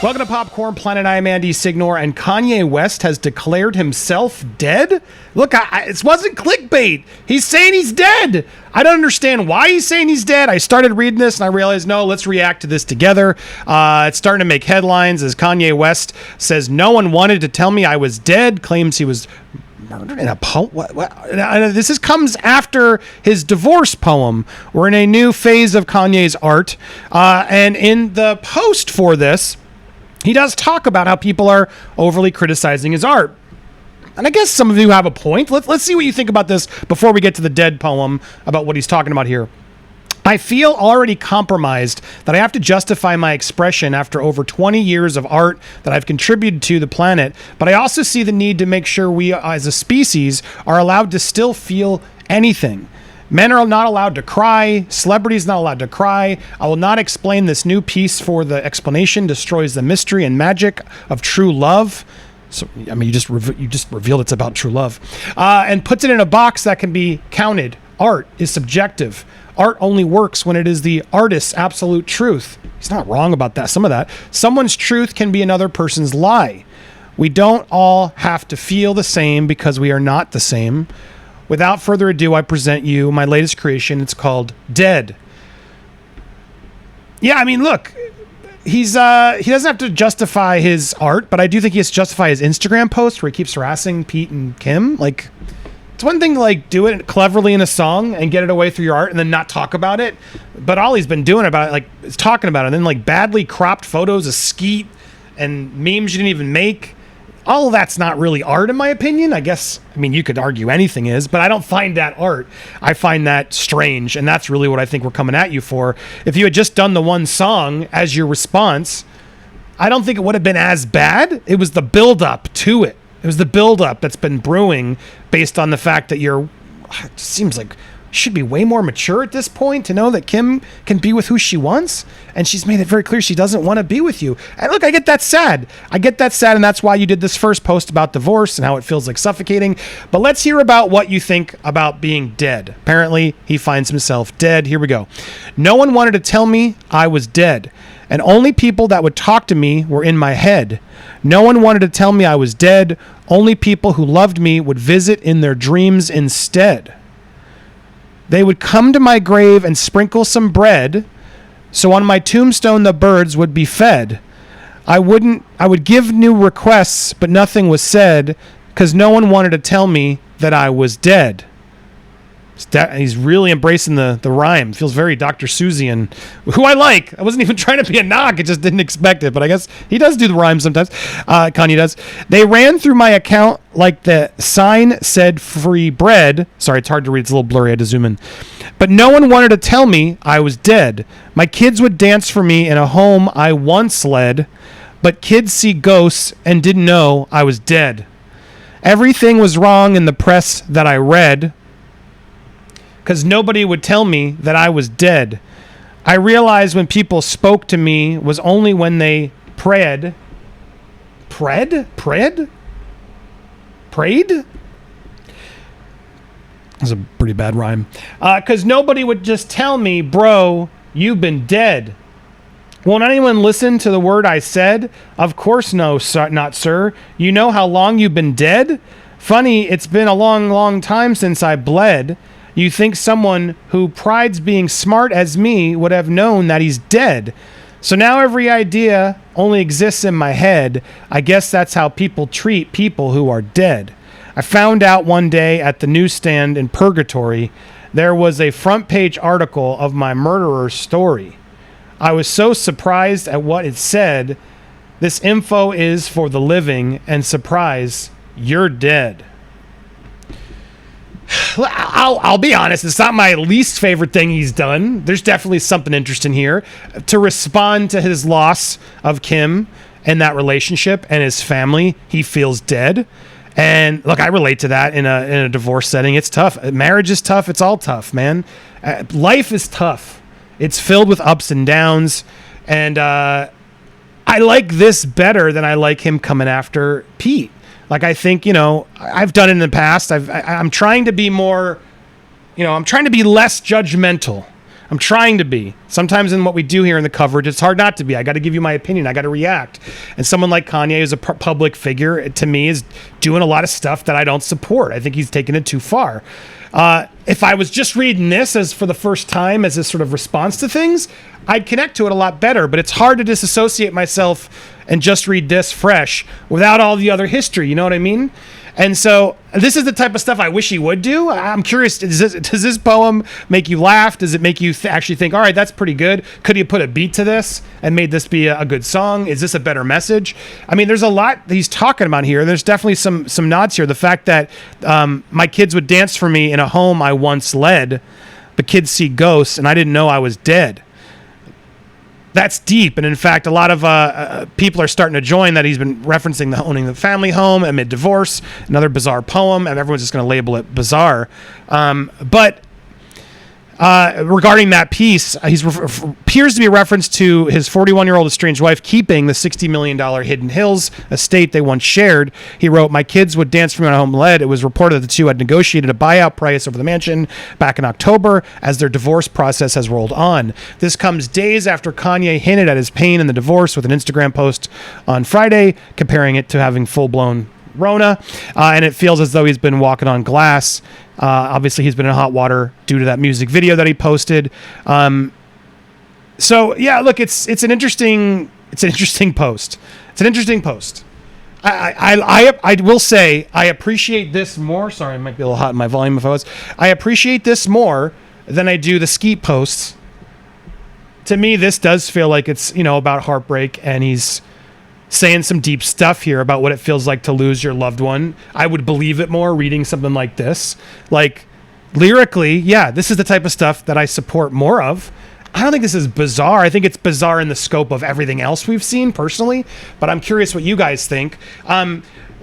Welcome to Popcorn Planet. I am Andy Signore, and Kanye West has declared himself dead? Look, it wasn't clickbait. He's saying he's dead. I don't understand why he's saying he's dead. I started reading this, and I realized, no, let's react to this together. It's starting to make headlines as Kanye West says, no one wanted to tell me I was dead, claims he was murdered in a poem. This comes after his divorce poem. We're in a new phase of Kanye's art. And in the post for this, he does talk about how people are overly criticizing his art. And I guess some of you have a point. Let's see what you think about this before we get to the dead poem about what he's talking about here. I feel already compromised that I have to justify my expression after over 20 years of art that I've contributed to the planet, but I also see the need to make sure we as a species are allowed to still feel anything. Men are not allowed to cry. Celebrities not allowed to cry. I will not explain this new piece, for the explanation destroys the mystery and magic of true love. So, I mean, you just revealed it's about true love. And puts it in a box that can be counted. Art is subjective. Art only works when it is the artist's absolute truth. He's not wrong about that. Some of that. Someone's truth can be another person's lie. We don't all have to feel the same because we are not the same. Without further ado, I present you my latest creation. It's called Dead. Yeah, I mean, look, he doesn't have to justify his art, but I do think he has to justify his Instagram post where he keeps harassing Pete and Kim. Like, it's one thing to like do it cleverly in a song and get it away through your art and then not talk about it. But all he's been doing about it, like, is talking about it, and then like badly cropped photos of skeet and memes you didn't even make. All of that's not really art, in my opinion. I guess, I mean, you could argue anything is, but I don't find that art. I find that strange, and that's really what I think we're coming at you for. If you had just done the one song as your response, I don't think it would have been as bad. It was the build-up to it. It was the build-up that's been brewing based on the fact that it seems like should be way more mature at this point to know that Kim can be with who she wants, and she's made it very clear she doesn't want to be with you. And look, I get that sad, and that's why you did this first post about divorce and how it feels like suffocating. But let's hear about what you think about being dead. Apparently, he finds himself dead. Here we go. No one wanted to tell me I was dead, and only people that would talk to me were in my head. No one wanted to tell me I was dead. Only people who loved me would visit in their dreams instead. They would come to my grave and sprinkle some bread, so on my tombstone the birds would be fed. I would give new requests, but nothing was said, because no one wanted to tell me that I was dead. He's really embracing the rhyme. Feels very Dr. Seussian, who I like. I wasn't even trying to be a knock. I just didn't expect it. But I guess he does do the rhyme sometimes. Kanye does. They ran through my account like the sign said free bread. Sorry, it's hard to read. It's a little blurry. I had to zoom in. But no one wanted to tell me I was dead. My kids would dance for me in a home I once led. But kids see ghosts and didn't know I was dead. Everything was wrong in the press that I read, because nobody would tell me that I was dead. I realized when people spoke to me was only when they prayed. Prayed? That's a pretty bad rhyme. Because nobody would just tell me, bro, you've been dead. Won't anyone listen to the word I said? Of course no, not sir. You know how long you've been dead? Funny, it's been a long, long time since I bled. You think someone who prides being smart as me would have known that he's dead. So now every idea only exists in my head. I guess that's how people treat people who are dead. I found out one day at the newsstand in Purgatory, there was a front page article of my murderer's story. I was so surprised at what it said. This info is for the living, and surprise, you're dead. I'll be honest, it's not my least favorite thing he's done. There's definitely something interesting here. To respond to his loss of Kim and that relationship and his family, he feels dead. And look, I relate to that in a divorce setting. It's tough. Marriage is tough. It's all tough, man. Life is tough. It's filled with ups and downs. And I like this better than I like him coming after Pete. Like, I think, I've done it in the past. I'm trying to be more, I'm trying to be less judgmental. I'm trying to be. Sometimes in what we do here in the coverage, it's hard not to be. I got to give you my opinion. I got to react. And someone like Kanye, who's a public figure, to me is doing a lot of stuff that I don't support. I think he's taken it too far. If I was just reading this as for the first time as a sort of response to things, I'd connect to it a lot better. But it's hard to disassociate myself and just read this fresh without all the other history. You know what I mean? And so this is the type of stuff I wish he would do. I'm curious, does this poem make you laugh? Does it make you actually think, all right, that's pretty good? Could he put a beat to this and made this be a good song? Is this a better message? I mean, there's a lot that he's talking about here. There's definitely some nods here. The fact that my kids would dance for me in a home I once led, but kids see ghosts and I didn't know I was dead. That's deep, and in fact, a lot of people are starting to join that he's been referencing the owning the family home amid divorce, another bizarre poem, and everyone's just going to label it bizarre. But regarding that piece, appears to be a reference to his 41-year-old estranged wife keeping the $60 million Hidden Hills estate they once shared. He wrote, "My kids would dance for me on a home led. It was reported that the two had negotiated a buyout price over the mansion back in October as their divorce process has rolled on. This comes days after Kanye hinted at his pain in the divorce with an Instagram post on Friday, comparing it to having full-blown Rona, and it feels as though he's been walking on glass. Obviously, he's been in hot water due to that music video that he posted. So yeah, look, it's an interesting post. It's an interesting post. I will say I appreciate this more. Sorry, I might be a little hot in my volume if I was. I appreciate this more than I do the Skeet posts. To me, this does feel like it's about heartbreak, and he's saying some deep stuff here about what it feels like to lose your loved one. I would believe it more reading something like this. Like, lyrically, yeah, this is the type of stuff that I support more of. I don't think this is bizarre. I think it's bizarre in the scope of everything else we've seen personally, but I'm curious what you guys think.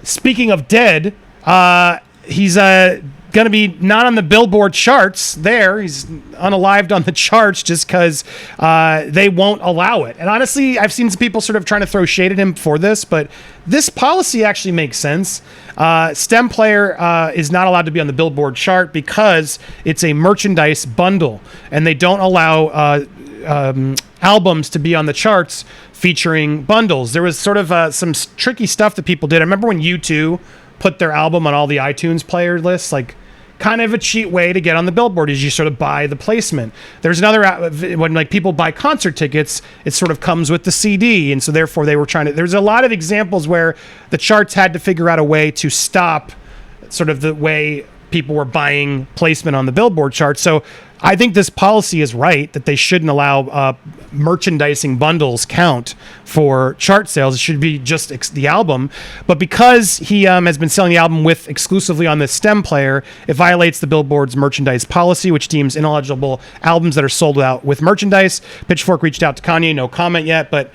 Speaking of dead, he's going to be not on the Billboard charts there. He's unalived on the charts just because they won't allow it. And honestly, I've seen some people sort of trying to throw shade at him for this, but this policy actually makes sense. STEM player is not allowed to be on the Billboard chart because it's a merchandise bundle, and they don't allow albums to be on the charts featuring bundles. There was sort of some tricky stuff that people did. I remember when U2 put their album on all the iTunes player lists, like kind of a cheat way to get on the Billboard is you sort of buy the placement. There's another, when like people buy concert tickets, it sort of comes with the CD. And so therefore they were there's a lot of examples where the charts had to figure out a way to stop sort of the way people were buying placement on the Billboard chart. So I think this policy is right, that they shouldn't allow merchandising bundles count for chart sales. It should be just the album. But because he has been selling the album with exclusively on this STEM player, it violates the Billboard's merchandise policy, which deems ineligible albums that are sold out with merchandise. Pitchfork reached out to Kanye, no comment yet, but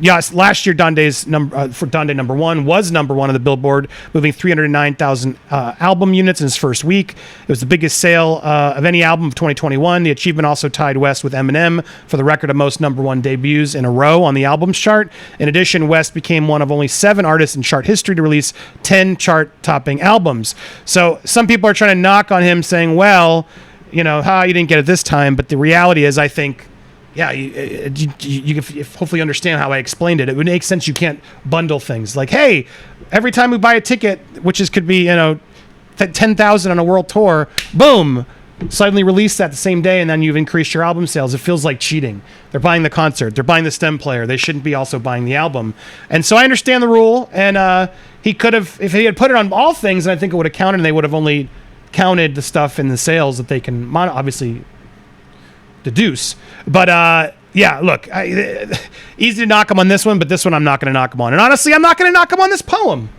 yes, last year Donde's Donde number one was number one on the Billboard, moving 309,000 album units in his first week. It was the biggest sale of any album of 2021. The achievement also tied West with Eminem for the record of most number one debuts in a row on the albums chart. In addition, West became one of only 7 artists in chart history to release 10 chart-topping albums. So some people are trying to knock on him, saying, well, you didn't get it this time. But the reality is, I think, yeah, you hopefully understand how I explained it. It would make sense. You can't bundle things like, hey, every time we buy a ticket, could be 10,000 on a world tour, boom, suddenly release that the same day, and then you've increased your album sales. It feels like cheating. They're buying the concert, they're buying the STEM player. They shouldn't be also buying the album. And so I understand the rule, and he could have, if he had put it on all things, and I think it would have counted, and they would have only counted the stuff in the sales that they can obviously deduce. But yeah, look, easy to knock him on this one, but this one I'm not going to knock him on. And honestly, I'm not going to knock him on this poem.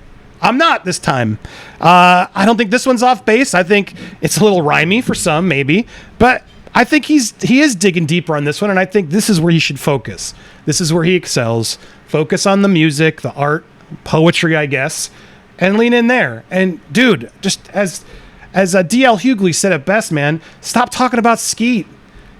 I'm not this time. I don't think this one's off base. I think it's a little rhymey for some, maybe, but I think he is digging deeper on this one, and I think this is where he should focus. This is where he excels. Focus on the music, the art, poetry, I guess, and lean in there. And dude, just as D.L. Hughley said it best, man, stop talking about Skeet.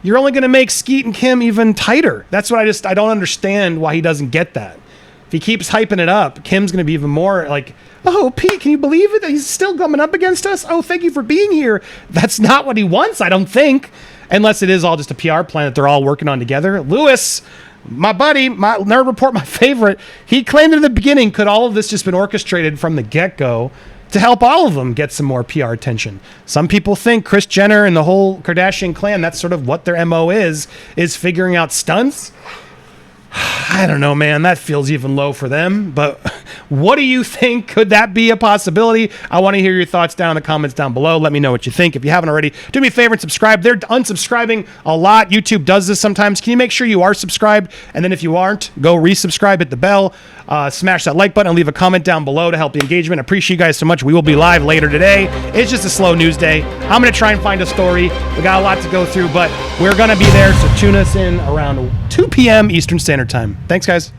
You're only going to make Skeet and Kim even tighter. That's what I don't understand why he doesn't get that. If he keeps hyping it up, Kim's going to be even more like, oh, Pete, can you believe it? He's still coming up against us? Oh, thank you for being here. That's not what he wants, I don't think. unless it is all just a PR plan that they're all working on together. Lewis, my buddy, my Nerd Report, my favorite, he claimed in the beginning, could all of this just been orchestrated from the get-go to help all of them get some more PR attention? Some people think Kris Jenner and the whole Kardashian clan, that's sort of what their MO is figuring out stunts. I don't know, man. That feels even low for them. But what do you think? Could that be a possibility? I want to hear your thoughts down in the comments down below. Let me know what you think. If you haven't already, do me a favor and subscribe. They're unsubscribing a lot. YouTube does this sometimes. Can you make sure you are subscribed? And then if you aren't, go resubscribe, hit the bell, smash that like button, and leave a comment down below to help the engagement. Appreciate you guys so much. We will be live later today. It's just a slow news day. I'm going to try and find a story. We got a lot to go through, but we're going to be there. So tune us in around 2 p.m. Eastern Standard Time. Thanks, guys.